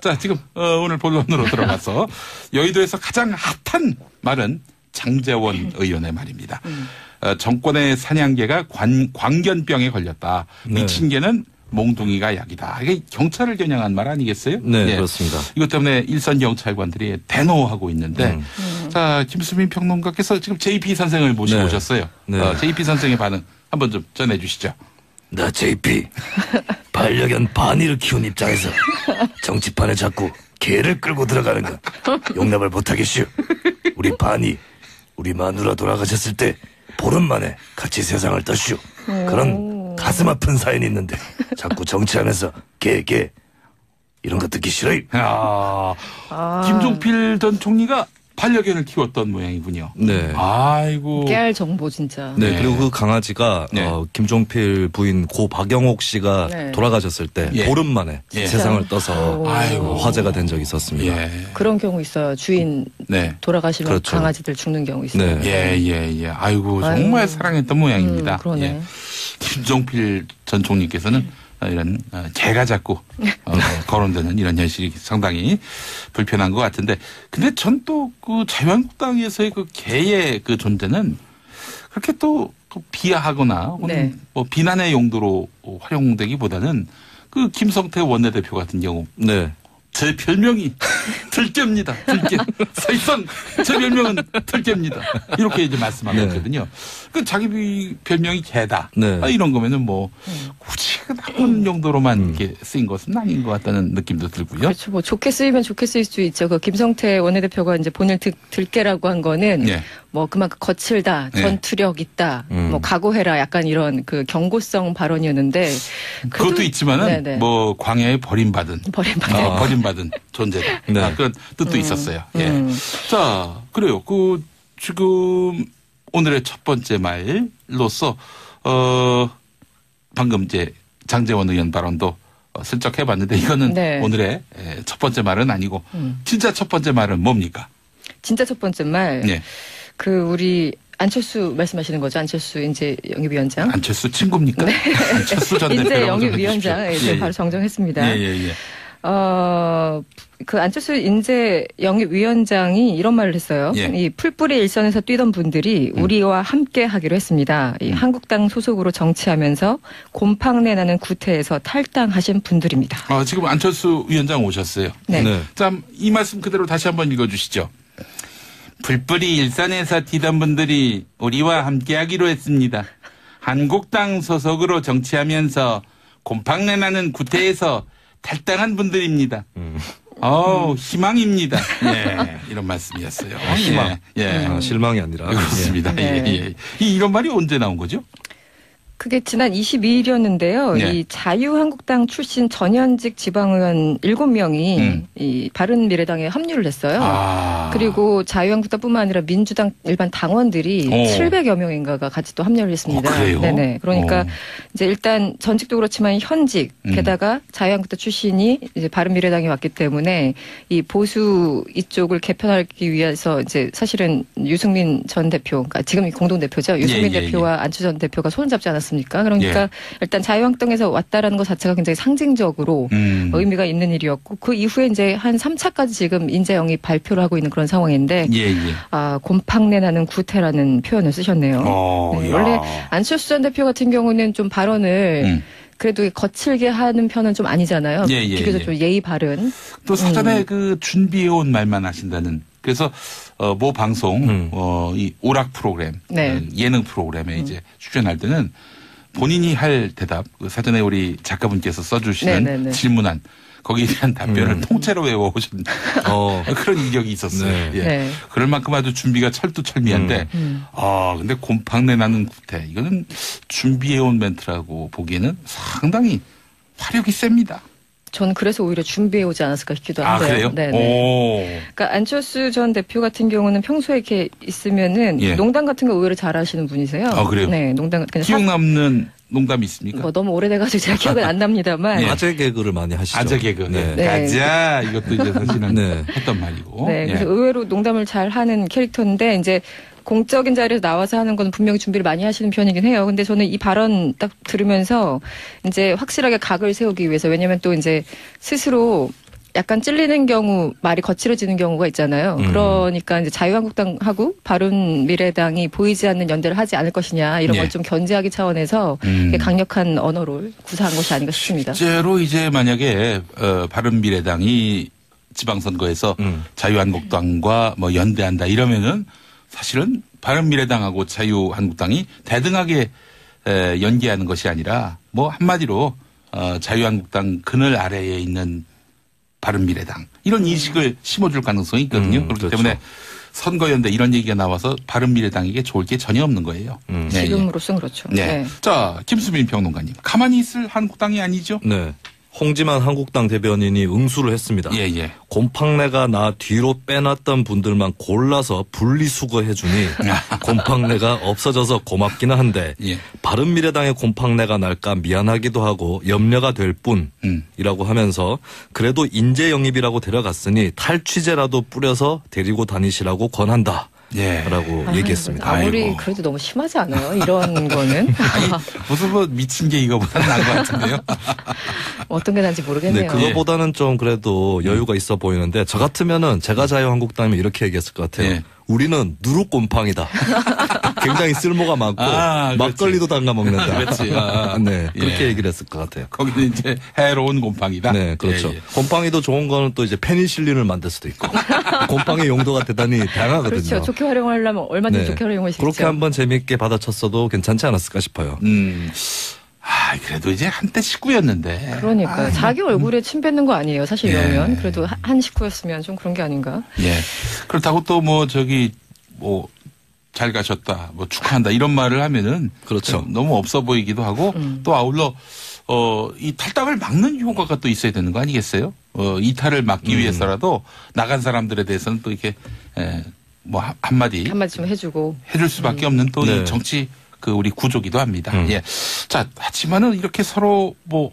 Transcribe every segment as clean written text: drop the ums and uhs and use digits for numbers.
자, 지금 오늘 본론으로 들어가서 여의도에서 가장 핫한 말은 장제원 의원의 말입니다. 정권의 사냥개가 광견병에 걸렸다. 네. 미친 개는 몽둥이가 약이다. 이게 경찰을 겨냥한 말 아니겠어요? 네, 그렇습니다. 이것 때문에 일선 경찰관들이 대노하고 있는데 자, 김수민 평론가께서 지금 JP 선생을 모시고 네. 오셨어요. 네. JP 선생의 반응 한번 좀 전해주시죠. 나 JP 반려견 바니를 키운 입장에서 정치판에 자꾸 개를 끌고 들어가는 건 용납을 못하겠슈. 우리 바니 우리 마누라 돌아가셨을 때 보름 만에 같이 세상을 떴슈. 그런 가슴 아픈 사연이 있는데 자꾸 정치하면서 개 이런 거 듣기 싫어요. 김종필 전 총리가 반려견을 키웠던 모양이군요. 네. 아이고. 깨알 정보 진짜. 네, 네. 그리고 그 강아지가 네. 김종필 부인 고 박영옥 씨가 네. 돌아가셨을 때 예. 보름 만에 예. 세상을 떠서 아이고. 화제가 된 적이 있었습니다. 예. 그런 경우 있어요. 주인 네. 돌아가시면 그렇죠. 강아지들 죽는 경우 있어요. 네. 예. 아이고, 정말 아이고. 사랑했던 모양입니다. 그러네. 예. 김종필 전 총리께서는 이런 개가 자꾸 거론되는 이런 현실이 상당히 불편한 것 같은데, 근데 전 또 그 자유한국당에서의 그 개의 그 존재는 그렇게 또 비하하거나 혹은 네. 뭐 비난의 용도로 활용되기보다는 그 김성태 원내대표 같은 경우 네. 제 별명이 들깨입니다. 들깨. 사실상 제 별명은 들깨입니다. 이렇게 이제 말씀하거든요. 그 자기 별명이 개다. 네. 이런 거면은 뭐 굳이 그 나쁜 용도로만 이렇게 쓰인 것은 아닌 것 같다는 느낌도 들고요. 그렇죠. 뭐 좋게 쓰이면 좋게 쓰일 수 있죠. 그 김성태 원내대표가 이제 본인을 들깨라고 한 거는 예. 뭐 그만큼 거칠다, 예. 전투력 있다, 뭐 각오해라, 약간 이런 그 경고성 발언이었는데 그것도 그래도- 있지만은 네네. 뭐 광야에 버림받은 버림받은. 존재다. 네. 그런 뜻도 있었어요. 예. 자, 그래요. 그 지금 오늘의 첫 번째 말로서 방금 이제 장제원 의원 발언도 슬쩍 해봤는데 이거는 네. 오늘의 첫 번째 말은 아니고 진짜 첫 번째 말은 뭡니까? 진짜 첫 번째 말. 예. 그 우리 안철수 말씀하시는 거죠. 안철수 인재 영입위원장. 안철수 친구입니까? 안철수 전 인재 대표라고 영입위원장. 좀 이제 해주십시오. 바로 정정했습니다. 예. 그 안철수 인재 영입위원장이 이런 말을 했어요. 예. 이 풀뿌리 일선에서 뛰던 분들이 우리와 함께 하기로 했습니다. 이 한국당 소속으로 정치하면서 곰팡내 나는 구태에서 탈당하신 분들입니다. 지금 안철수 위원장 오셨어요. 네. 네. 자, 이 말씀 그대로 다시 한번 읽어주시죠. 불뿌리 일선에서 뛰던 분들이 우리와 함께하기로 했습니다. 한국당 소속으로 정치하면서 곰팡내 나는 구태에서 탈당한 분들입니다. 희망입니다. 예, 이런 말씀이었어요. 희망. 예. 실망이 아니라. 그렇습니다. 네. 예. 이런 말이 언제 나온 거죠? 그게 지난 22일이었는데요. 네. 이 자유한국당 출신 전현직 지방의원 7명이 이 바른미래당에 합류를 했어요. 그리고 자유한국당뿐만 아니라 민주당 일반 당원들이 700여 명인가가 같이 또 합류를 했습니다. 그래요? 네네. 그러니까 이제 일단 전직도 그렇지만 현직 게다가 자유한국당 출신이 이제 바른미래당에 왔기 때문에 이 보수 이쪽을 개편하기 위해서 이제 사실은 유승민 전 대표, 그러니까 지금 공동 대표죠. 유승민 예. 대표와 안철수 전 대표가 손을 잡지 않았습니까? 그러니까 일단 자유한국당에서 왔다라는 것 자체가 굉장히 상징적으로 의미가 있는 일이었고 그 이후에 이제 한 3차까지 지금 인재 영입 발표를 하고 있는 그런 상황인데 곰팡내 나는 구태라는 표현을 쓰셨네요. 네, 원래 안철수 전 대표 같은 경우는 좀 발언을 그래도 거칠게 하는 편은 좀 아니잖아요. 비교적 좀 예의 바른. 또 사전에 그 준비해온 말만 하신다는. 그래서 모 방송 이 오락 프로그램 예능 프로그램에 이제 출연할 때는 본인이 할 대답 그 사전에 우리 작가분께서 써주시는 질문안 거기에 대한 답변을 통째로 외워오신 그런 이력이 있었어요. 네. 예. 네. 그럴 만큼 아주 준비가 철두철미한데 근데 곰팡내 나는 구태 이거는 준비해온 멘트라고 보기에는 상당히 화력이 셉니다. 저는 그래서 오히려 준비해오지 않았을까 싶기도 한데요. 그래요? 네네. 그러니까 안철수 전 대표 같은 경우는 평소에 이렇게 있으면은 농담 같은 거 의외로 잘하시는 분이세요. 그래요? 네, 농담. 기억 남는 농담이 있습니까? 뭐 너무 오래돼가지고 제가 기억은 안 납니다만. 아재 개그를 많이 하시죠. 아재 개그. 네. 가자. 이것도 이제 사실은 했던 말이고. 네, 그래서 의외로 농담을 잘 하는 캐릭터인데 이제 공적인 자리에서 나와서 하는 건 분명히 준비를 많이 하시는 편이긴 해요. 근데 저는 이 발언 딱 들으면서 이제 확실하게 각을 세우기 위해서 왜냐면 또 이제 스스로 약간 찔리는 경우 말이 거칠어지는 경우가 있잖아요. 그러니까 이제 자유한국당하고 바른미래당이 보이지 않는 연대를 하지 않을 것이냐 이런 걸 좀 견제하기 차원에서 강력한 언어를 구사한 것이 아닌가 싶습니다. 실제로 이제 만약에 바른미래당이 지방선거에서 자유한국당과 뭐 연대한다 이러면은 사실은 바른미래당하고 자유한국당이 대등하게 연계하는 것이 아니라 뭐 한마디로 자유한국당 그늘 아래에 있는 바른미래당 이런 인식을 심어줄 가능성이 있거든요. 그렇기 그렇죠. 때문에 선거연대 이런 얘기가 나와서 바른미래당에게 좋을 게 전혀 없는 거예요. 네, 지금으로서는 그렇죠. 네. 네. 자, 김수민 평론가님. 가만히 있을 한국당이 아니죠? 네. 홍지만 한국당 대변인이 응수를 했습니다. 예, 예. 곰팡내가 나 뒤로 빼놨던 분들만 골라서 분리수거해주니 곰팡내가 없어져서 고맙기는 한데 예. 바른미래당의 곰팡내가 날까 미안하기도 하고 염려가 될 뿐이라고 하면서 그래도 인재 영입이라고 데려갔으니 탈취제라도 뿌려서 데리고 다니시라고 권한다. 예. 라고 얘기했습니다. 아무리 아이고. 그래도 너무 심하지 않아요? 이런 거는. 아니, 무슨 뭐 미친 게 이거보다는 나은 것 같은데요. 어떤 게 난지 모르겠네요. 네, 그거보다는 좀 그래도 여유가 있어 보이는데 저 같으면은 제가 자유한국당이면 이렇게 얘기했을 것 같아요. 예. 우리는 누룩곰팡이다. 굉장히 쓸모가 많고 그렇지. 막걸리도 담가 먹는다. 그렇지. 네, 그렇게 예. 얘기를 했을 것 같아요. 거기는 이제 해로운 곰팡이다. 네, 그렇죠. 예, 예. 곰팡이도 좋은 거는 또 이제 페니실린을 만들 수도 있고 곰팡이 용도가 대단히 다양하거든요. 그렇죠. 좋게 활용하려면 얼마든지 네. 좋게 활용할 수 있죠. 그렇게 한번 재미있게 받아쳤어도 괜찮지 않았을까 싶어요. 그래도 이제 한때 식구였는데. 그러니까요. 자기 얼굴에 침 뱉는 거 아니에요. 사실 예. 이러면. 그래도 한 식구였으면 좀 그런 게 아닌가. 예. 그렇다고 또 뭐 저기 뭐 잘 가셨다, 뭐 축하한다 이런 말을 하면은 그렇죠. 너무 없어 보이기도 하고 또 아울러 이 탈당을 막는 효과가 또 있어야 되는 거 아니겠어요? 이탈을 막기 위해서라도 나간 사람들에 대해서는 또 이렇게 뭐 한마디 좀 해주고. 해줄 수밖에 없는 또 이 네. 정치 우리 구조기도 합니다. 예. 자, 하지만은 이렇게 서로 뭐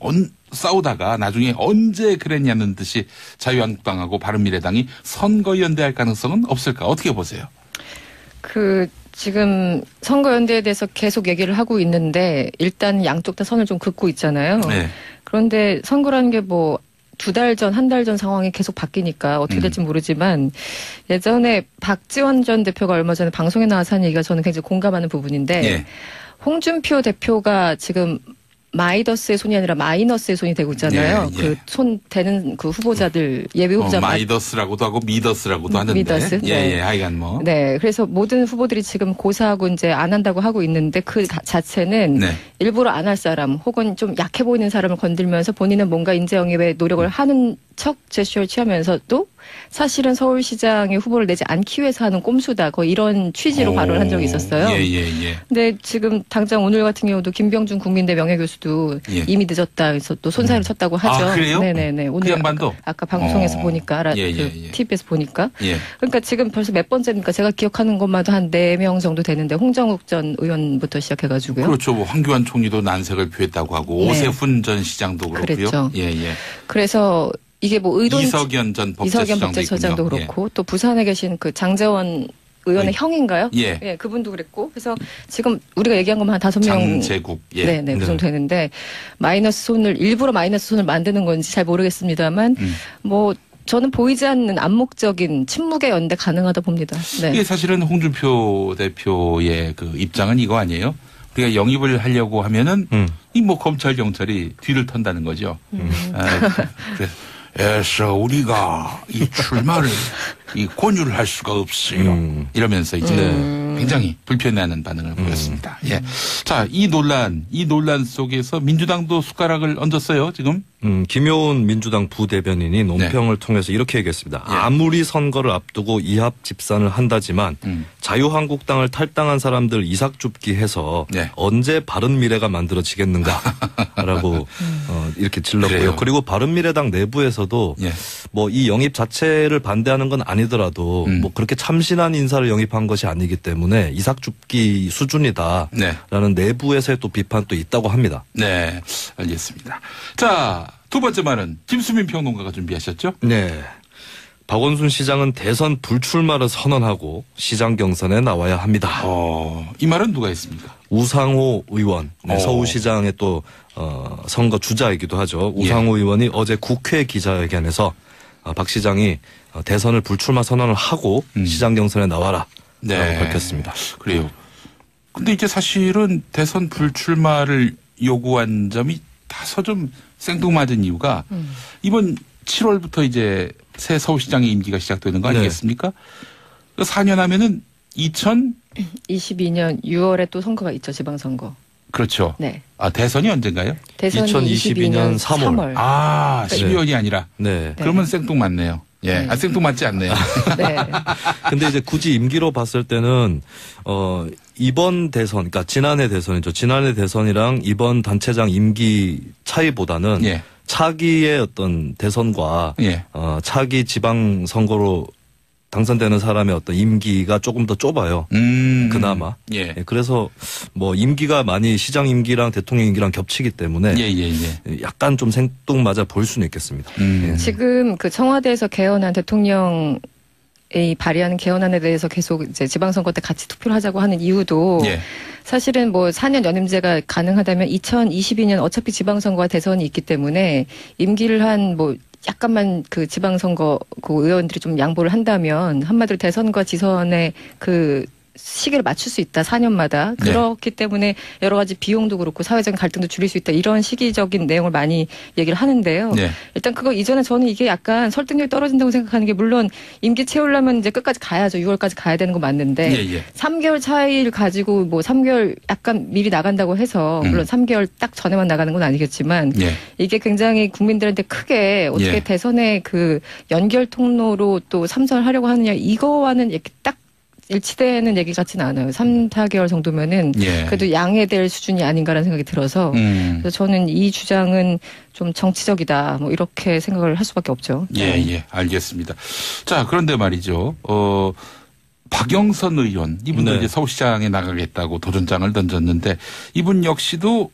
싸우다가 나중에 언제 그랬냐는 듯이 자유한국당하고 바른미래당이 선거연대할 가능성은 없을까? 어떻게 보세요? 지금 선거연대에 대해서 계속 얘기를 하고 있는데 일단 양쪽 다 선을 좀 긋고 있잖아요. 네. 그런데 선거라는 게 뭐 2달 전, 1달 전 상황이 계속 바뀌니까 어떻게 될지 모르지만 예전에 박지원 전 대표가 얼마 전에 방송에 나와서 한 얘기가 저는 굉장히 공감하는 부분인데 예. 홍준표 대표가 지금 마이더스의 손이 아니라 마이너스의 손이 되고 있잖아요. 예, 예. 그 손 되는 그 후보자들 예비 후보자 마이더스라고도 하고 미더스라고도 하는데. 미더스? 예, 네. 예. 하여간 뭐. 네, 그래서 모든 후보들이 지금 고사하고 이제 안 한다고 하고 있는데 그 자체는 네. 일부러 안 할 사람 혹은 좀 약해 보이는 사람을 건들면서 본인은 뭔가 인재 영입에 노력을 하는 척 제스처를 취하면서도 사실은 서울시장의 후보를 내지 않기 위해서 하는 꼼수다. 거의 이런 취지로 발언을 한 적이 있었어요. 예, 예, 예. 근데 지금 당장 오늘 같은 경우도 김병준 국민대 명예교수도 예. 이미 늦었다. 그래서 또 손사래를 쳤다고 하죠. 아, 그래요? 네네네. 오늘 그 양반도? 아까 방송에서 보니까 예, 예, 예. TV에서 보니까. 예. 그러니까 지금 벌써 몇 번째입니까? 제가 기억하는 것마다 한 4명 정도 되는데 홍정욱 전 의원부터 시작해가지고요. 그렇죠. 뭐 황교안 총리도 난색을 표했다고 하고 네. 오세훈 전 시장도 그렇고요. 그랬죠. 예, 예. 그래서 이게 뭐 의돈 이석연 전 법제처장도 법제처장도 있군요. 그렇고 또 부산에 계신 그 장재원 의원의 예. 형인가요? 예. 그분도 그랬고 그래서 지금 우리가 얘기한 것만 한 5명 장제국. 예. 네, 그 정도 되는데 일부러 마이너스 손을 만드는 건지 잘 모르겠습니다만 뭐 저는 보이지 않는 암묵적인 침묵의 연대 가능하다 봅니다. 네. 이게 사실은 홍준표 대표의 그 입장은 이거 아니에요? 우리가 영입을 하려고 하면은 이 뭐 검찰 경찰이 뒤를 턴다는 거죠. 그래서 우리가 이 출마를 이 권유를 할 수가 없어요. 이러면서 이제 굉장히 불편해하는 반응을 보였습니다. 예. 자, 이 논란 속에서 민주당도 숟가락을 얹었어요, 지금. 김효은 민주당 부대변인이 논평을 통해서 이렇게 얘기했습니다. 예. 아무리 선거를 앞두고 이합 집산을 한다지만 자유한국당을 탈당한 사람들 이삭줍기해서 네. 언제 바른미래가 만들어지겠는가라고 이렇게 질렀고요. 그래요. 그리고 바른미래당 내부에서도 예. 뭐 이 영입 자체를 반대하는 건 아니더라도 뭐 그렇게 참신한 인사를 영입한 것이 아니기 때문에 이삭줍기 수준이다라는 네. 내부에서의 또 비판도 있다고 합니다. 네, 알겠습니다. 자, 두 번째 말은 김수민 평론가가 준비하셨죠? 네. 박원순 시장은 대선 불출마를 선언하고 시장 경선에 나와야 합니다. 이 말은 누가 했습니까? 우상호 의원, 서울시장의 또 선거 주자이기도 하죠. 우상호 의원이 어제 국회 기자회견에서 박 시장이 대선을 불출마 선언을 하고 시장 경선에 나와라. 네. 라고 밝혔습니다. 그래요. 근데 이게 사실은 대선 불출마를 요구한 점이 다소 좀 생뚱맞은 이유가 이번 7월부터 이제 새 서울시장의 임기가 시작되는 거 아니겠습니까? 네. 4년 하면은 2022년 6월에 또 선거가 있죠, 지방선거. 그렇죠. 네. 아, 대선이 언젠가요? 대선이 2022년 3월. 아, 12월이 아니라. 네. 그러면 생뚱맞네요. 예. 네. 아, 생뚱맞지 않네요. 네. 근데 이제 굳이 임기로 봤을 때는, 이번 대선, 그러니까 지난해 대선이죠. 지난해 대선이랑 이번 단체장 임기 차이보다는 예. 차기의 어떤 대선과 예. 차기 지방선거로 당선되는 사람의 어떤 임기가 조금 더 좁아요. 그나마. 예. 그래서 뭐 임기가 많이 시장 임기랑 대통령 임기랑 겹치기 때문에 약간 좀 생뚱맞아 보일 수는 있겠습니다. 예. 지금 그 청와대에서 개헌한 대통령이 발의하는 개헌안에 대해서 계속 이제 지방선거 때 같이 투표를 하자고 하는 이유도 예. 사실은 뭐 4년 연임제가 가능하다면 2022년 어차피 지방선거와 대선이 있기 때문에 임기를 한 뭐 약간만 그 지방선거 그 의원들이 좀 양보를 한다면 한마디로 대선과 지선의 그 시기를 맞출 수 있다. 4년마다. 네. 그렇기 때문에 여러 가지 비용도 그렇고 사회적인 갈등도 줄일 수 있다. 이런 시기적인 내용을 많이 얘기를 하는데요. 네. 일단 그거 이전에 저는 이게 약간 설득력이 떨어진다고 생각하는 게 물론 임기 채우려면 이제 끝까지 가야죠. 6월까지 가야 되는 거 맞는데 3개월 차이를 가지고 뭐 3개월 약간 미리 나간다고 해서 물론 3개월 딱 전에만 나가는 건 아니겠지만 이게 굉장히 국민들한테 크게 어떻게 대선의 그 연결 통로로 또 삼선을 하려고 하느냐 이거와는 이렇게 딱 일치되는 얘기 같지는 않아요. 3, 4개월 정도면은 그래도 양해될 수준이 아닌가라는 생각이 들어서 그래서 저는 이 주장은 좀 정치적이다. 뭐 이렇게 생각을 할 수밖에 없죠. 예, 알겠습니다. 자, 그런데 말이죠. 박영선 의원 이분도 이제 서울시장에 나가겠다고 도전장을 던졌는데 이분 역시도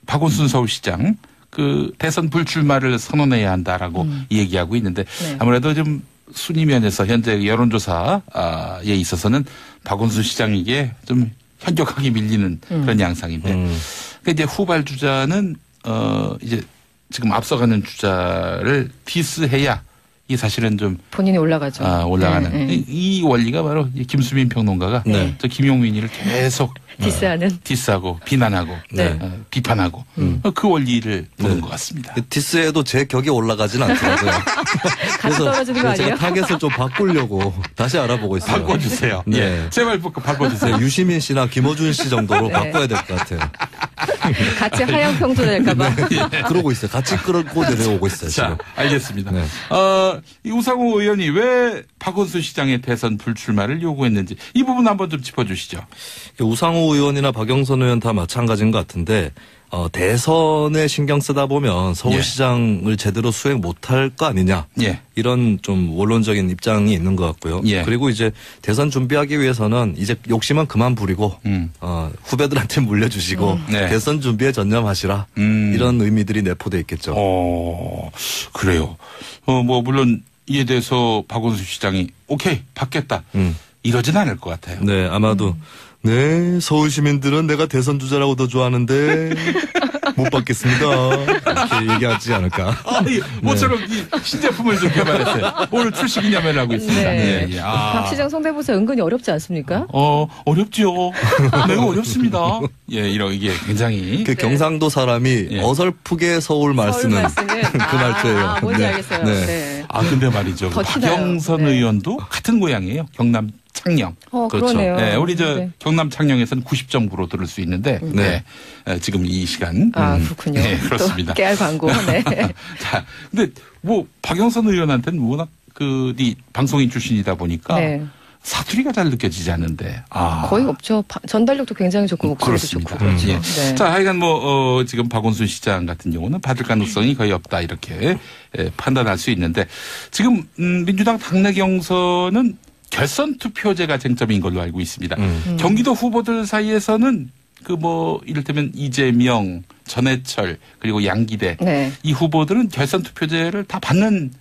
박원순 서울시장 그 대선 불출마를 선언해야 한다라고 얘기하고 있는데 아무래도 좀 순위 면에서 현재 여론조사에 있어서는 박원순 시장에게 좀 현격하게 밀리는 그런 양상인데 그러니까 이제 후발 주자는 이제 지금 앞서가는 주자를 디스해야 이 사실은 좀 본인이 올라가죠. 올라가는 이 원리가 바로 김수민 평론가가 저 김용민이를 계속 디스하고 비난하고 비판하고 그 원리를 보는 것 같습니다. 디스해도 제 격에 올라가지는 않더라고요. 그래서 떨어지는 거 아니에요? 제가 타겟을 좀 바꾸려고 다시 알아보고 있어요. 바꿔주세요. 네. 제발 바꿔주세요. 유시민 씨나 김어준 씨 정도로 바꿔야 될 것 같아요. 같이 하향 평준될까 봐. 그러고 있어요. 같이 끌고 내려오고 있어요. 자, 지금. 알겠습니다. 이 우상호 의원이 왜 박원순 시장의 대선 불출마를 요구했는지 이 부분 한번 좀 짚어주시죠. 우상호 의원이나 박영선 의원 다 마찬가지인 것 같은데 대선에 신경 쓰다 보면 서울시장을 제대로 수행 못할 거 아니냐 이런 좀 원론적인 입장이 있는 것 같고요. 그리고 이제 대선 준비하기 위해서는 이제 욕심은 그만 부리고 후배들한테 물려주시고 대선 준비에 전념하시라 이런 의미들이 내포돼 있겠죠. 그래요. 뭐 물론 이에 대해서 박원순 시장이 오케이 받겠다 이러진 않을 것 같아요. 네, 아마도 네, 서울 시민들은 내가 대선 주자라고 더 좋아하는데 못 받겠습니다. 이렇게 얘기하지 않을까. 모처럼 이 신제품을 좀 개발했어요. 오늘 출시 기념회를 하고 있습니다. 박 시장 성대모사 은근히 어렵지 않습니까? 어렵죠. 매우 어렵습니다. 이게 굉장히. 그 경상도 사람이 어설프게 서울 말 쓰는 그 말투예요. 뭔지 알겠어요. 근데 말이죠. 박영선 의원도 같은 고향이에요. 경남 창녕. 그렇죠. 그러네요. 네, 우리 경남 창녕에서는 90.9로 들을 수 있는데 지금 이 시간. 그렇군요. 네, 그렇습니다. 깨알 광고. 자, 근데 뭐 박영선 의원한테는 워낙 방송인 출신이다 보니까 사투리가 잘 느껴지지 않는데. 거의 없죠. 전달력도 굉장히 좋고 목소리도 좋고. 그렇죠. 자, 하여간 지금 박원순 시장 같은 경우는 받을 가능성이 거의 없다 이렇게 판단할 수 있는데 지금 민주당 당내 경선은 결선 투표제가 쟁점인 걸로 알고 있습니다. 경기도 후보들 사이에서는 이를테면 이재명, 전해철 그리고 양기대 이 후보들은 결선 투표제를 다 받는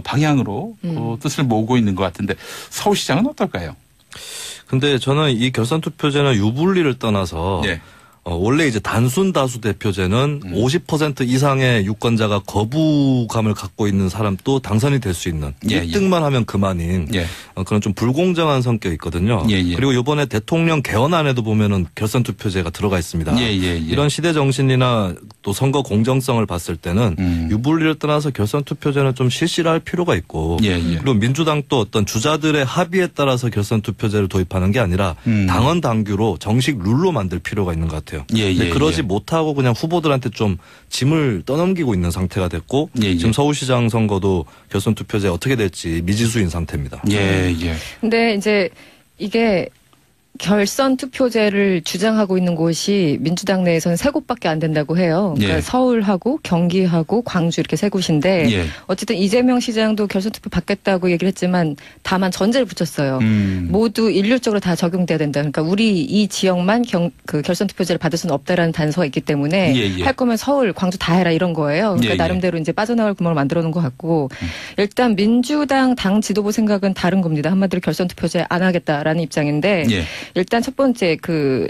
방향으로 뜻을 모으고 있는 것 같은데 서울시장은 어떨까요? 근데 저는 이 결선 투표제나 유불리를 떠나서 원래 이제 단순 다수 대표제는 50% 이상의 유권자가 거부감을 갖고 있는 사람도 당선이 될 수 있는 1등만 하면 그만인 그런 좀 불공정한 성격이 있거든요. 그리고 이번에 대통령 개헌안에도 보면은 결선 투표제가 들어가 있습니다. 이런 시대 정신이나 또 선거 공정성을 봤을 때는 유불리를 떠나서 결선 투표제는 좀 실시를 할 필요가 있고 그리고 민주당도 어떤 주자들의 합의에 따라서 결선 투표제를 도입하는 게 아니라 당헌 당규로 정식 룰로 만들 필요가 있는 것 같아요. 그러지 못하고 그냥 후보들한테 좀 짐을 떠넘기고 있는 상태가 됐고 지금 서울시장 선거도 결선 투표제 어떻게 될지 미지수인 상태입니다. 근데 이제 이게 결선 투표제를 주장하고 있는 곳이 민주당 내에서는 세 곳밖에 안 된다고 해요. 그러니까 서울하고 경기하고 광주 이렇게 세 곳인데 어쨌든 이재명 시장도 결선 투표 받겠다고 얘기를 했지만 다만 전제를 붙였어요. 모두 일률적으로 다 적용돼야 된다. 그러니까 우리 이 지역만 그 결선 투표제를 받을 수는 없다라는 단서가 있기 때문에 할 거면 서울, 광주 다 해라 이런 거예요. 그러니까 나름대로 이제 빠져나갈 구멍을 만들어 놓은 것 같고 일단 민주당 당 지도부 생각은 다른 겁니다. 한마디로 결선 투표제 안 하겠다라는 입장인데 일단 첫 번째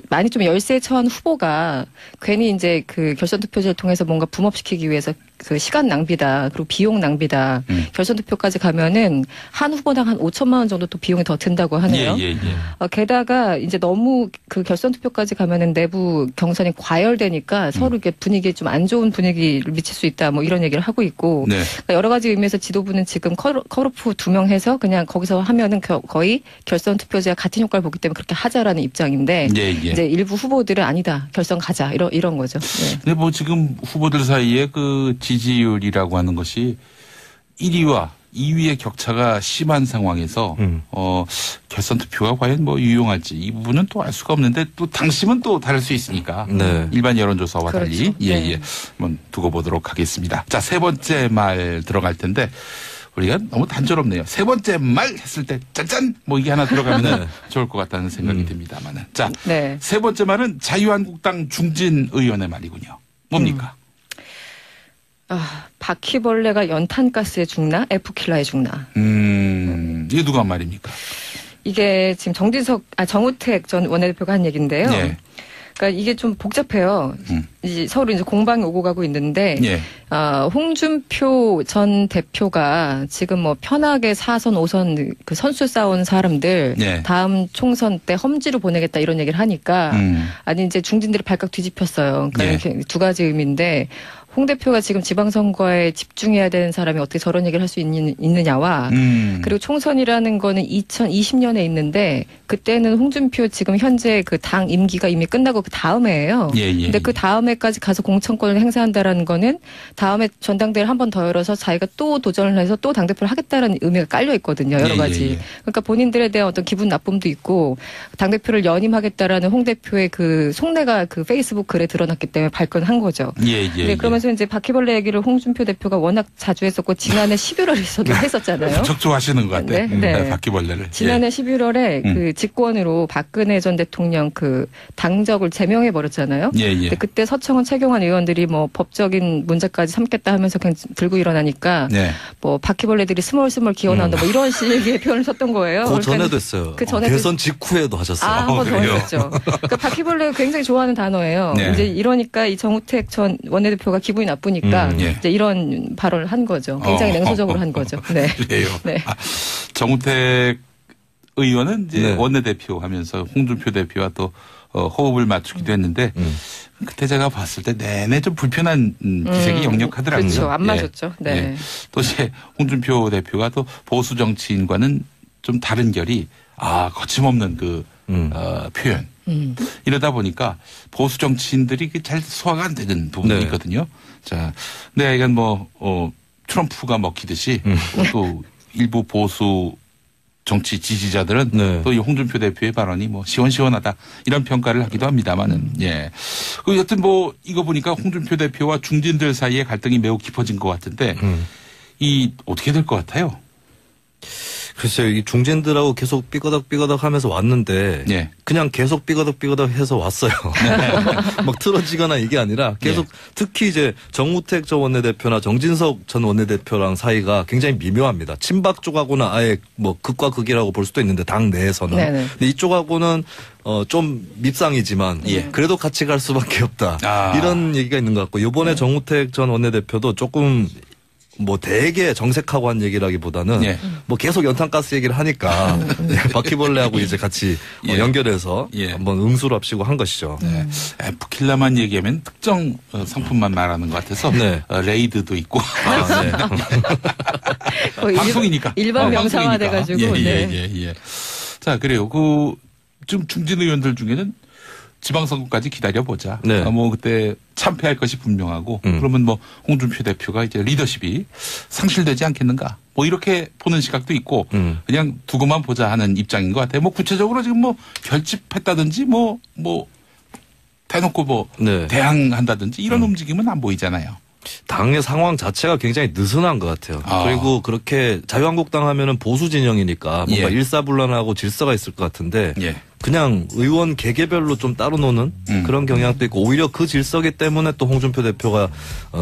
많이 좀 열세에 처한 후보가 괜히 이제 그 결선 투표제를 통해서 뭔가 붐업시키기 위해서 그 시간 낭비다 그리고 비용 낭비다 결선 투표까지 가면은 한 후보당 한 5천만 원 정도 또 비용이 더 든다고 하네요. 게다가 이제 너무 그 결선 투표까지 가면은 내부 경선이 과열되니까 서로 이렇게 분위기에 좀 안 좋은 분위기를 미칠 수 있다 뭐 이런 얘기를 하고 있고 그러니까 여러 가지 의미에서 지도부는 지금 컷오프 2명 해서 그냥 거기서 하면은 거의 결선 투표제와 같은 효과를 보기 때문에 그렇게 하자라는 입장인데 이제 일부 후보들은 아니다 결선 가자 이런 거죠. 근데 뭐 지금 후보들 사이에 그 지지율이라고 하는 것이 1위와 2위의 격차가 심한 상황에서 결선 투표가 과연 뭐 유용할지 이 부분은 또 알 수가 없는데 또 당심은 또 다를 수 있으니까 일반 여론조사와 달리 한번 두고 보도록 하겠습니다. 자, 세 번째 말 들어갈 텐데 우리가 너무 단조롭네요. 세 번째 말 했을 때 짠짠 뭐 이게 하나 들어가면 좋을 것 같다는 생각이 듭니다만은 자, 세 번째 말은 자유한국당 중진 의원의 말이군요. 뭡니까? 바퀴벌레가 연탄가스에 죽나? F킬러에 죽나? 이게 누가 한 말입니까? 이게 지금 정우택 전 원내대표가 한 얘기인데요. 그러니까 이게 좀 복잡해요. 서로 이제 공방이 오고 가고 있는데, 홍준표 전 대표가 지금 뭐 편하게 4선, 5선 그 선수 쌓아온 사람들 다음 총선 때 험지로 보내겠다 이런 얘기를 하니까, 아니 이제 중진들이 발칵 뒤집혔어요. 그러니까 이렇게 두 가지 의미인데, 홍 대표가 지금 지방선거에 집중해야 되는 사람이 어떻게 저런 얘기를 할 수 있느냐와 그리고 총선이라는 거는 2020년에 있는데 그때는 홍준표 지금 현재 그 당 임기가 이미 끝나고 그 다음에예요. 근데 그 다음에까지 가서 공천권을 행사한다라는 거는 다음에 전당대회를 한 번 더 열어서 자기가 또 도전을 해서 또 당대표를 하겠다라는 의미가 깔려 있거든요. 여러 가지. 그러니까 본인들에 대한 어떤 기분 나쁨도 있고 당대표를 연임하겠다라는 홍 대표의 그 속내가 그 페이스북 글에 드러났기 때문에 발끈한 거죠. 그러면서 이제 바퀴벌레 얘기를 홍준표 대표가 워낙 자주 했었고 지난해 11월에서도 했었잖아요. 적조하시는 것 같아. 바퀴벌레를. 지난해 11월에 그 직권으로 박근혜 전 대통령 그 당적을 제명해 버렸잖아요. 근데 그때 서청원, 최경환 의원들이 뭐 법적인 문제까지 삼겠다 하면서 그냥 들고 일어나니까 뭐 바퀴벌레들이 스멀스멀 기어나온다 뭐 이런 식의 표현을 썼던 거예요. 그 전에도 했어요. 그 전에 대선 직후에도 하셨어요. 한 번 더 했죠. 그러니까 바퀴벌레가 굉장히 좋아하는 단어예요. 이제 이러니까 이 정우택 전 원내대표가 기분이 나쁘니까 이제 이런 발언을 한 거죠. 굉장히 냉소적으로 한 거죠. 그래요. 정우택 의원은 이제 원내대표 하면서 홍준표 대표와 또 호흡을 맞추기도 했는데 그때 제가 봤을 때 내내 좀 불편한 기색이 역력하더라고요. 그렇죠. 안 맞았죠. 또 이제 홍준표 대표가 또 보수 정치인과는 좀 다른 결이 거침없는 그 표현. 이러다 보니까 보수 정치인들이 잘 소화가 안 되는 부분이 있거든요. 자, 근데 이건 트럼프가 먹히듯이 또 일부 보수 정치 지지자들은 또 이 홍준표 대표의 발언이 뭐 시원시원하다 이런 평가를 하기도 합니다만은 그 여튼 뭐 이거 보니까 홍준표 대표와 중진들 사이의 갈등이 매우 깊어진 것 같은데 이 어떻게 될 것 같아요? 글쎄요, 이 중진들하고 계속 삐거덕 하면서 왔는데, 예. 그냥 계속 삐거덕 해서 왔어요. 막 틀어지거나 이게 아니라 계속, 예. 특히 이제 정우택 전 원내대표나 정진석 전 원내대표랑 사이가 굉장히 미묘합니다. 친박 쪽하고는 아예 뭐 극과 극이라고 볼 수도 있는데, 당 내에서는. 네네. 근데 이쪽하고는 좀 밉상이지만, 예. 그래도 같이 갈 수밖에 없다. 이런 얘기가 있는 것 같고, 이번에 정우택 전 원내대표도 조금, 뭐 되게 정색하고 한 얘기라기보다는 예. 뭐 계속 연탄가스 얘기를 하니까 바퀴벌레하고 이제 같이 예. 연결해서 예. 한번 응수를 합시고 한 것이죠. 네. F킬러만 얘기하면 특정 상품만 말하는 것 같아서 네. 레이드도 있고 네. 방송이니까 일반 명사화 돼가지고 예. 자 그래요. 좀 중진 의원들 중에는 지방선거까지 기다려보자. 네. 뭐 그때 참패할 것이 분명하고 그러면 뭐 홍준표 대표가 이제 리더십이 상실되지 않겠는가. 뭐 이렇게 보는 시각도 있고 그냥 두고만 보자 하는 입장인 것 같아요. 뭐 구체적으로 지금 뭐 결집했다든지 뭐 대놓고 뭐 네. 대항한다든지 이런 움직임은 안 보이잖아요. 당의 상황 자체가 굉장히 느슨한 것 같아요. 그리고 그렇게 자유한국당 하면은 보수 진영이니까 뭔가 예. 일사불란하고 질서가 있을 것 같은데 예. 그냥 의원 개개별로 좀 따로 노는 그런 경향도 있고 오히려 그 질서기 때문에 또 홍준표 대표가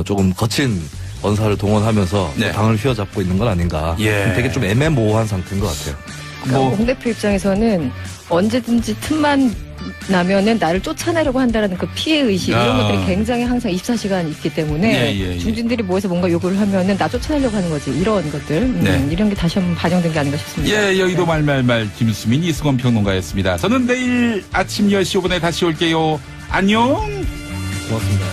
조금 거친 언사를 동원하면서 네. 당을 휘어잡고 있는 건 아닌가. 예. 되게 좀 애매모호한 상태인 것 같아요. 그러니까 홍 대표 입장에서는 언제든지 틈만 나면은 나를 쫓아내려고 한다라는 그 피해 의식 이런 것들이 굉장히 항상 24시간 있기 때문에 중진들이 모여서 뭔가 요구를 하면은 나 쫓아내려고 하는 거지 이런 것들 이런 게 다시 한번 반영된 게 아닌가 싶습니다. 예, 여의도 말말말 김수민 이승원 평론가였습니다. 저는 내일 아침 10시 5분에 다시 올게요. 안녕. 고맙습니다.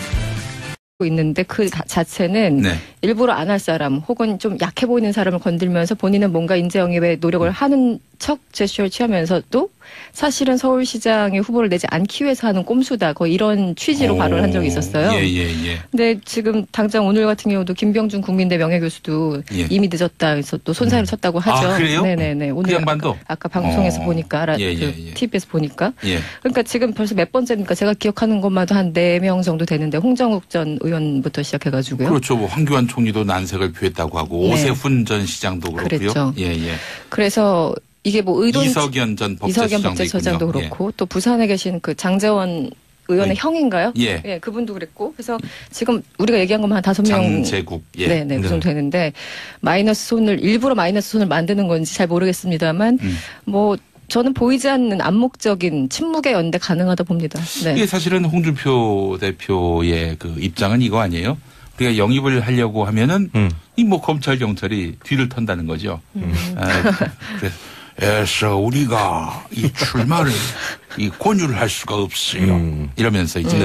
있는데 그 자체는 네. 일부러 안 할 사람 혹은 좀 약해 보이는 사람을 건들면서 본인은 뭔가 인재 영입에 노력을 하는 척 제스처를 취하면서도 사실은 서울시장의 후보를 내지 않기 위해서 하는 꼼수다. 거의 이런 취지로 발언을 한 적이 있었어요. 예. 근데 지금 당장 오늘 같은 경우도 김병준 국민대 명예교수도 이미 늦었다 해서 또 손사를 쳤다고 하죠. 아, 그래요? 네네네. 오늘 그 양반도? 아까 방송에서 보니까 TV에서 보니까. 그러니까 지금 벌써 몇 번째입니까? 제가 기억하는 것마다 한 4명 정도 되는데 홍정욱 전 의원부터 시작해가지고요. 그렇죠. 뭐 황교안 총리도 난색을 표했다고 하고 오세훈 전 시장도 그렇고요. 그랬죠. 그래서 이게 뭐 이석연 전 법제처장도 그렇고 또 부산에 계신 그 장재원 의원의 형인가요? 예, 그분도 그랬고 그래서 지금 우리가 얘기한 것만 한 5명 장재국 그 정도 되는데 일부러 마이너스 손을 만드는 건지 잘 모르겠습니다만 뭐 저는 보이지 않는 암묵적인 침묵의 연대 가능하다 봅니다. 네. 이게 사실은 홍준표 대표의 그 입장은 이거 아니에요? 우리가 영입을 하려고 하면은 이 뭐 검찰 경찰이 뒤를 턴다는 거죠. 그래서 우리가 이 출마를 이 권유를 할 수가 없어요. 이러면서 이제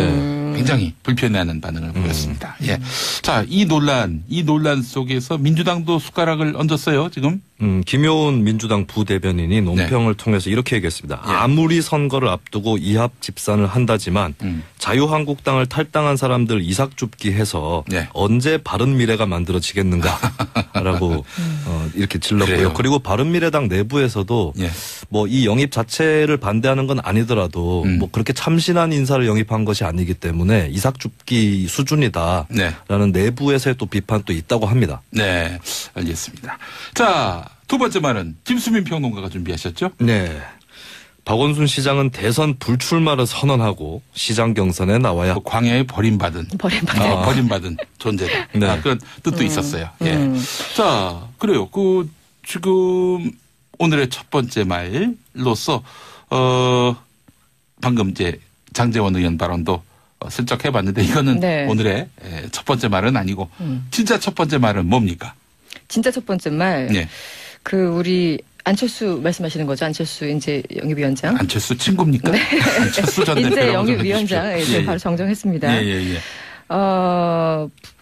굉장히 불편해하는 반응을 보였습니다. 예. 자, 이 논란 속에서 민주당도 숟가락을 얹었어요, 지금. 김효은 민주당 부대변인이 논평을 통해서 이렇게 얘기했습니다. 아무리 선거를 앞두고 이합 집산을 한다지만 자유한국당을 탈당한 사람들 이삭줍기해서 언제 바른미래가 만들어지겠는가라고 이렇게 질렀고요. 그래요. 그리고 바른미래당 내부에서도 뭐 이 영입 자체를 반대하는 건 아니더라도 뭐 그렇게 참신한 인사를 영입한 것이 아니기 때문에 이삭줍기 수준이다라는 내부에서의 또 비판도 있다고 합니다. 네, 알겠습니다. 자, 두 번째 말은 김수민 평론가가 준비하셨죠? 네. 박원순 시장은 대선 불출마를 선언하고 시장 경선에 나와야 광야에 버림받은 존재다. 네. 그런 뜻도 있었어요. 예. 자, 그래요. 지금 오늘의 첫 번째 말로서 방금 이제 장제원 의원 발언도 슬쩍 해봤는데 이거는 오늘의 첫 번째 말은 아니고 진짜 첫 번째 말은 뭡니까? 진짜 첫 번째 말. 우리 안철수 말씀하시는 거죠? 안철수 인재 영입위원장. 안철수 친구입니까? 네. 안철수 전 인재 영입위원장 이제 바로 정정했습니다.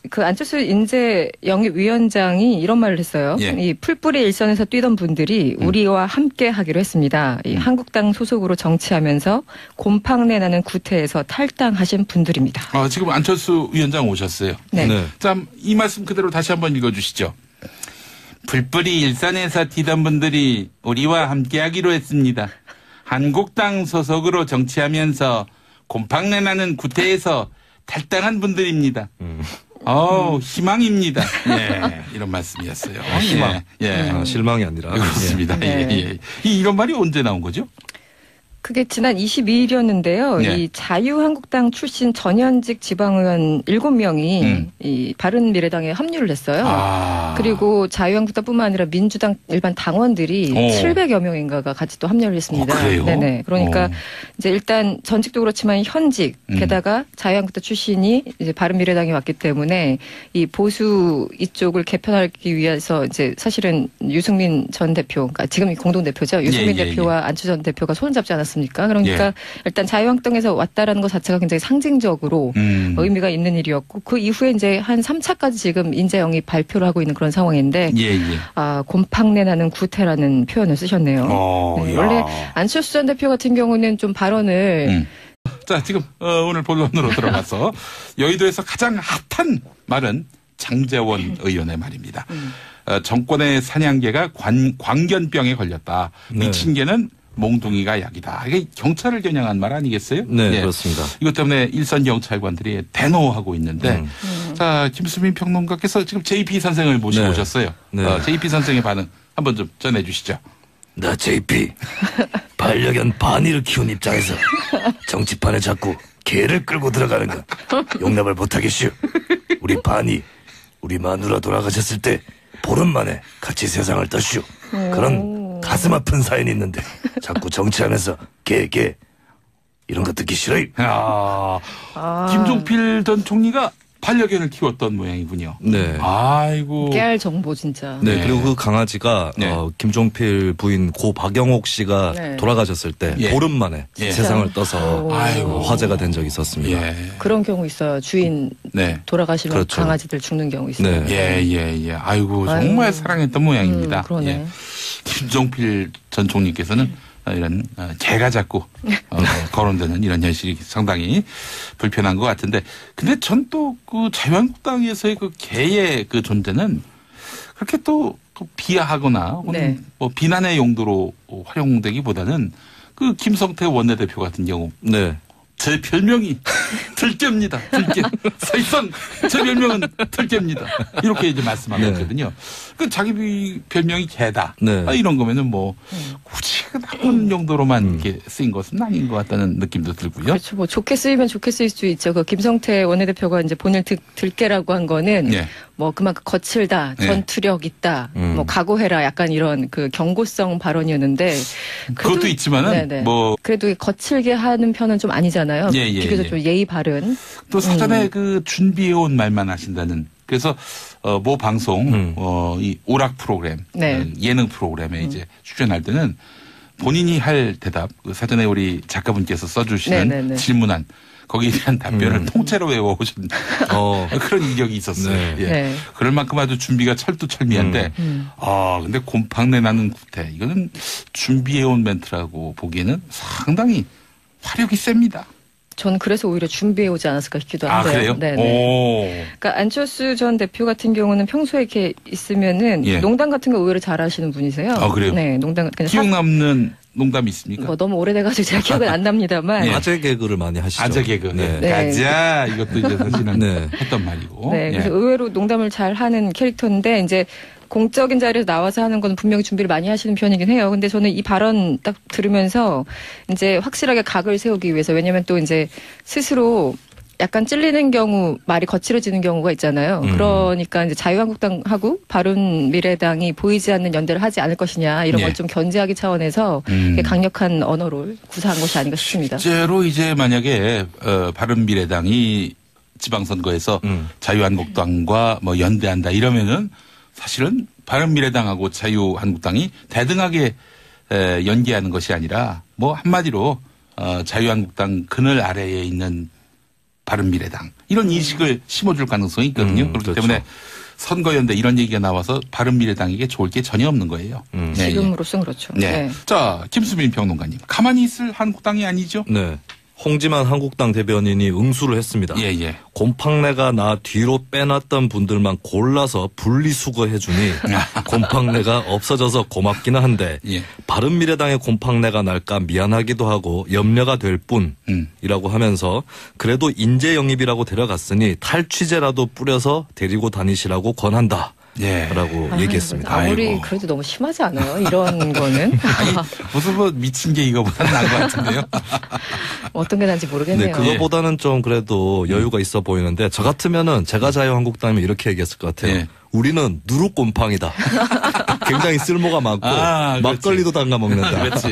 그 안철수 인재 영입위원장이 이런 말을 했어요. 이 풀뿌리 일선에서 뛰던 분들이 우리와 함께 하기로 했습니다. 이 한국당 소속으로 정치하면서 곰팡내 나는 구태에서 탈당하신 분들입니다. 지금 안철수 위원장 오셨어요. 네. 자, 이 말씀 그대로 다시 한번 읽어주시죠. 풀뿌리 일선에서 뛰던 분들이 우리와 함께 하기로 했습니다. 한국당 소속으로 정치하면서 곰팡내 나는 구태에서 탈당한 분들입니다. 희망입니다. 예, 이런 말씀이었어요. 희망. 예. 실망이 아니라. 그렇습니다. 네. 예. 이런 말이 언제 나온 거죠? 그게 지난 22일이었는데요. 네. 이 자유한국당 출신 전현직 지방의원 7명이 이 바른미래당에 합류를 했어요. 그리고 자유한국당뿐만 아니라 민주당 일반 당원들이 700여 명인가가 같이 또 합류를 했습니다. 그래요? 네네. 그러니까 이제 일단 전직도 그렇지만 현직 게다가 자유한국당 출신이 이제 바른미래당에 왔기 때문에 이 보수 이쪽을 개편하기 위해서 이제 사실은 유승민 전 대표, 그러니까 지금 공동 대표죠. 유승민 대표와 안철수 전 대표가 손을 잡지 않았습니까? 그러니까 일단 자유한국당에서 왔다라는 것 자체가 굉장히 상징적으로 의미가 있는 일이었고 그 이후에 이제 한 3차까지 지금 인재 영입 발표를 하고 있는 그런 상황인데 곰팡내 나는 구태라는 표현을 쓰셨네요. 네, 원래 안철수 전 대표 같은 경우는 좀 발언을 자, 지금 오늘 본론으로 들어가서 여의도에서 가장 핫한 말은 장제원 의원의 말입니다. 정권의 사냥개가 광견병에 걸렸다. 미친 개는 몽둥이가 약이다. 이게 경찰을 겨냥한 말 아니겠어요? 네, 그렇습니다. 이것 때문에 일선 경찰관들이 대노하고 있는데 자, 김수민 평론가께서 지금 JP 선생을 모시고 오셨어요. JP 선생의 반응 한번 좀 전해 주시죠. 나 JP 반려견 바니를 키운 입장에서 정치판에 자꾸 개를 끌고 들어가는 건 용납을 못하겠슈. 우리 바니 우리 마누라 돌아가셨을 때 보름 만에 같이 세상을 떴슈. 그런 가슴 아픈 사연이 있는데 자꾸 정치하면서 개 이런 거 듣기 싫어요. 김종필 전 총리가 반려견을 키웠던 모양이군요. 네. 아이고. 깨알 정보 진짜. 네. 그리고 그 강아지가 김종필 부인 고 박영옥 씨가 돌아가셨을 때 보름 만에 세상을 떠서 화제가 된 적이 있었습니다. 그런 경우 있어요. 주인 돌아가시면 그렇죠. 강아지들 죽는 경우 있어요. 아이고 정말 사랑했던 모양입니다. 그러네. 김종필 전 총리께서는 이런 개가 자꾸 거론되는 이런 현실이 상당히 불편한 것 같은데, 근데 전 또 그 자유한국당에서의 그 개의 그 존재는 그렇게 또 비하하거나 혹은 뭐 비난의 용도로 활용되기보다는 그 김성태 원내대표 같은 경우 제 별명이 들깨입니다. 들깨. 사실상 제 별명은 들깨입니다. 이렇게 이제 말씀하거든요. 그 자기 별명이 개다. 이런 거면은 뭐 굳이 나쁜 용도로만 이렇게 쓰인 것은 아닌 것 같다는 느낌도 들고요. 그렇죠. 뭐 좋게 쓰이면 좋게 쓰일 수 있죠. 그 김성태 원내대표가 이제 본인을 들깨라고 한 거는 뭐 그만큼 거칠다, 전투력 있다, 뭐 각오해라, 약간 이런 그 경고성 발언이었는데 그것도 있지만은 뭐 그래도 거칠게 하는 편은 좀 아니잖아요. 비교적 좀 예의 바른. 또 사전에 그 준비해온 말만 하신다는. 그래서 모 방송 이 오락 프로그램, 예능 프로그램에 이제 출연할 때는 본인이 할 대답, 그 사전에 우리 작가분께서 써주시는 질문안 거기에 대한 답변을 통째로 외워오신 그런 이력이 있었어요. 그럴 만큼 아주 준비가 철두철미한데 근데 곰팡내 나는 구태, 이거는 준비해온 멘트라고 보기에는 상당히 화력이 셉니다. 저는 그래서 오히려 준비해오지 않았을까 싶기도 한데요. 그래요? 그러니까 안철수 전 대표 같은 경우는 평소에 이렇게 있으면은 농담 같은 거 의외로 잘하시는 분이세요. 그래요? 네, 농담. 기억 남는 농담이 있습니까? 뭐 너무 오래돼가지고 잘 기억은 안 납니다만. 아재 개그를 많이 하시죠. 아재 개그. 가자. 이것도 이제 사실은 했던 말이고. 그래서 의외로 농담을 잘 하는 캐릭터인데 이제 공적인 자리에서 나와서 하는 건 분명히 준비를 많이 하시는 편이긴 해요. 근데 저는 이 발언 딱 들으면서 이제 확실하게 각을 세우기 위해서, 왜냐면 또 이제 스스로 약간 찔리는 경우, 말이 거칠어지는 경우가 있잖아요. 그러니까 이제 자유한국당하고 바른미래당이 보이지 않는 연대를 하지 않을 것이냐, 이런 걸 좀 견제하기 차원에서 강력한 언어를 구사한 것이 아닌가 싶습니다. 실제로 이제 만약에 바른미래당이 지방선거에서 자유한국당과 뭐 연대한다 이러면은 사실은 바른미래당하고 자유한국당이 대등하게 연계하는 것이 아니라 뭐 한마디로 자유한국당 그늘 아래에 있는 바른미래당, 이런 인식을 심어줄 가능성이 있거든요. 그렇기 때문에 선거연대 이런 얘기가 나와서 바른미래당에게 좋을 게 전혀 없는 거예요. 지금으로서는 그렇죠. 자, 김수민 평론가님, 가만히 있을 한국당이 아니죠? 네. 홍지만 한국당 대변인이 응수를 했습니다. 예. 곰팡내가 나 뒤로 빼놨던 분들만 골라서 분리수거해주니 곰팡내가 없어져서 고맙기는 한데 예. 바른미래당의 곰팡내가 날까 미안하기도 하고 염려가 될 뿐이라고 하면서 그래도 인재 영입이라고 데려갔으니 탈취제라도 뿌려서 데리고 다니시라고 권한다. 예. 라고 얘기했습니다. 아무리 아이고. 그래도 너무 심하지 않아요? 이런 거는. 아니, 무슨 뭐 미친 게 이거보다는 나은 것 같은데요. 어떤 게 난지 모르겠네요. 네, 그거보다는 좀 그래도 여유가 있어 보이는데 저 같으면은 제가 자유한국당이면 이렇게 얘기했을 것 같아요. 예. 우리는 누룩곰팡이다. 굉장히 쓸모가 많고 막걸리도 담가 먹는다. 그렇지.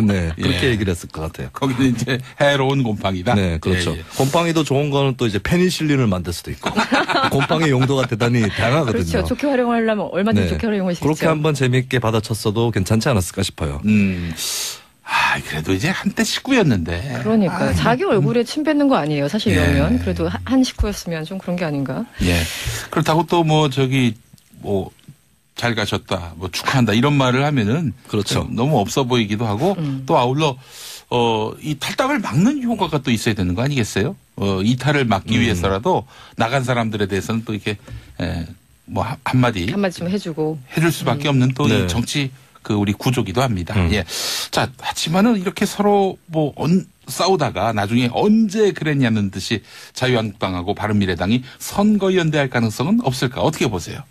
네, 그렇게 예. 얘기를 했을 것 같아요. 거기는 이제 해로운 곰팡이다. 네, 그렇죠. 예. 곰팡이도 좋은 거는 또 이제 페니실린을 만들 수도 있고 곰팡이 용도가 대단히 다양하거든요. 그렇죠. 좋게 활용하려면 얼마든지 좋게 활용할 수 있죠. 그렇게 한번 재미있게 받아쳤어도 괜찮지 않았을까 싶어요. 그래도 이제 한때 식구였는데. 그러니까요. 자기 얼굴에 침 뱉는 거 아니에요. 사실 이러면. 예. 그래도 한 식구였으면 좀 그런 게 아닌가. 예. 그렇다고 또 뭐 잘 가셨다, 뭐 축하한다 이런 말을 하면은 그렇죠. 너무 없어 보이기도 하고 또 아울러 이 탈당을 막는 효과가 또 있어야 되는 거 아니겠어요? 이탈을 막기 위해서라도 나간 사람들에 대해서는 또 이렇게 뭐 한마디 좀 해주고 해줄 수밖에 없는 또 이 네. 정치 우리 구조기도 합니다. 예. 자, 하지만은 이렇게 서로 싸우다가 나중에 언제 그랬냐는 듯이 자유한국당하고 바른미래당이 선거연대할 가능성은 없을까? 어떻게 보세요?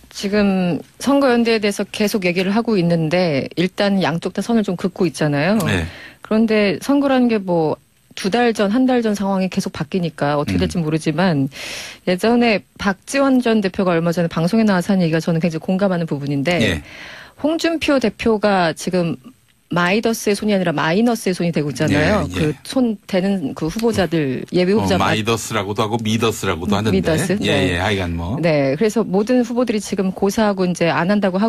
지금 선거연대에 대해서 계속 얘기를 하고 있는데 일단 양쪽 다 선을 좀 긋고 있잖아요. 네. 그런데 선거라는 게 뭐 2달 전, 1달 전 상황이 계속 바뀌니까 어떻게 될지 모르지만 예전에 박지원 전 대표가 얼마 전에 방송에 나와서 한 얘기가 저는 굉장히 공감하는 부분인데 예. 홍준표 대표가 지금 마이더스의 손이 아니라 마이너스의 손이 되고 있잖아요. 예, 예. 그 손 되는 그 후보자들 예비 후보자 마이더스라고도 하고 미더스라고도 하는데. 미더스? 예, 네. 예. 하여간 뭐. 네. 그래서 모든 후보들이 지금 고사하고 이제 안 한다고 하고